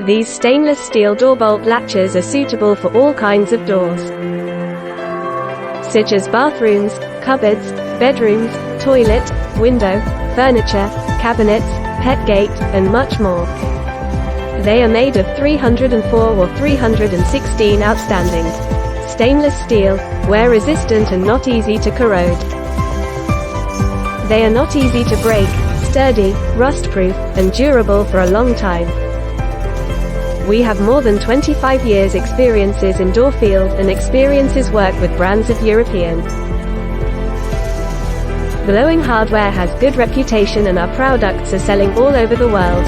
These stainless steel door bolt latches are suitable for all kinds of doors, such as bathrooms, cupboards, bedrooms, toilet, window, furniture, cabinets, pet gate, and much more. They are made of 304 or 316 outstanding stainless steel, wear resistant and not easy to corrode. They are not easy to break, sturdy, rust-proof, and durable for a long time. We have more than 25 years experiences in door field and experiences work with brands of European. Blowing Hardware has good reputation and our products are selling all over the world.